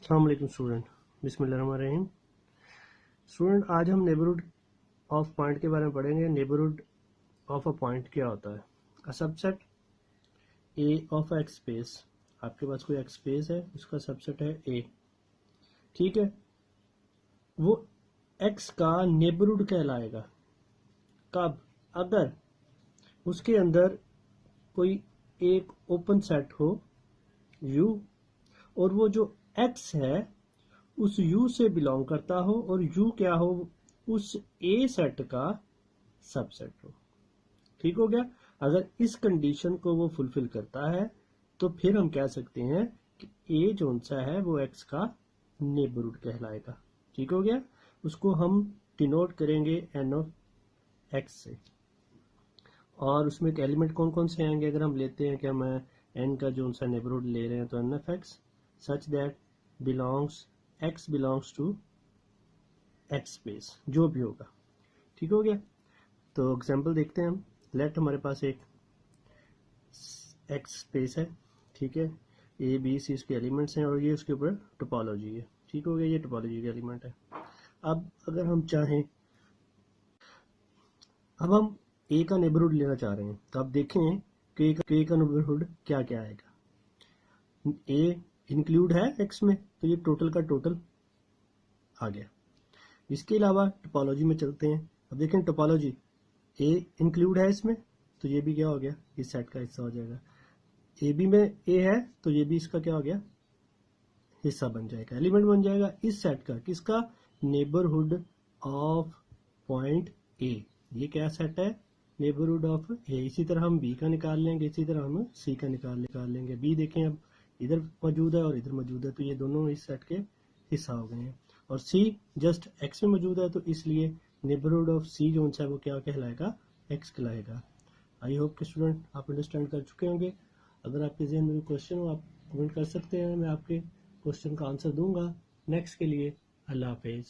अस्सलाम वालेकुम स्टूडेंट, बिस्मिल्लाहिर्रहमानिर्रहीम। स्टूडेंट, आज हम नेबरहुड ऑफ पॉइंट के बारे में पढ़ेंगे। नेबरहुड ऑफ अ पॉइंट क्या होता है? A subset A of x space. आपके पास कोई एक्स स्पेस है, उसका सबसेट है ए, ठीक है। वो एक्स का नेबरहुड कहलाएगा कब? अगर उसके अंदर कोई एक ओपन सेट हो यू, और वो जो एक्स है उस U से बिलोंग करता हो, और U क्या हो? उस A सेट का सबसेट हो। ठीक हो गया। अगर इस कंडीशन को वो फुलफिल करता है तो फिर हम कह सकते हैं कि A जो सा है वो X का नेबरहुड कहलाएगा। ठीक हो गया। उसको हम डिनोट करेंगे N ऑफ X से। और उसमें एक एलिमेंट कौन कौन से आएंगे? अगर हम लेते हैं कि हम N का जो सा नेबरहुड ले रहे हैं तो N of X such that belongs X belongs to X space, जो भी होगा। ठीक हो गया। तो एग्जांपल देखते हैं हम। लेट हमारे पास एक एक्स स्पेस है, ठीक है। ए बी सी इसके एलिमेंट्स हैं और ये उसके ऊपर टोपोलॉजी है। ठीक हो गया, ये टोपोलॉजी के एलिमेंट है। अब अगर हम चाहें, अब हम ए का नेबरहुड लेना चाह रहे हैं, तो आप देखें कि ए का नेबरहुड क्या क्या आएगा। ए इंक्लूड है एक्स में, तो ये टोटल का टोटल आ गया। इसके अलावा टोपोलॉजी में चलते हैं। अब देखें टोपोलॉजी, ए इंक्लूड है इसमें, तो ये भी क्या हो गया? इस सेट का हिस्सा हो जाएगा। ए बी में ए है तो ये भी इसका क्या हो गया? हिस्सा बन जाएगा, एलिमेंट बन जाएगा इस सेट का। किसका? Neighbourhood of point A. ये क्या सेट है? नेबरहुड ऑफ ए। इसी तरह हम बी का निकाल लेंगे, इसी तरह हम सी का निकाल लेंगे। बी देखें अब इधर मौजूद है और इधर मौजूद है, तो ये दोनों इस सेट के हिस्सा हो गए हैं। और सी जस्ट एक्स में मौजूद है, तो इसलिए नेबरहुड ऑफ सी जो है वो क्या कहलाएगा? एक्स कहलाएगा। आई होप कि स्टूडेंट आप अंडरस्टैंड कर चुके होंगे। अगर आपके जहन में क्वेश्चन हो आप कमेंट कर सकते हैं, मैं आपके क्वेश्चन का आंसर दूंगा। नेक्स्ट के लिए अल्लाह हाफिज़।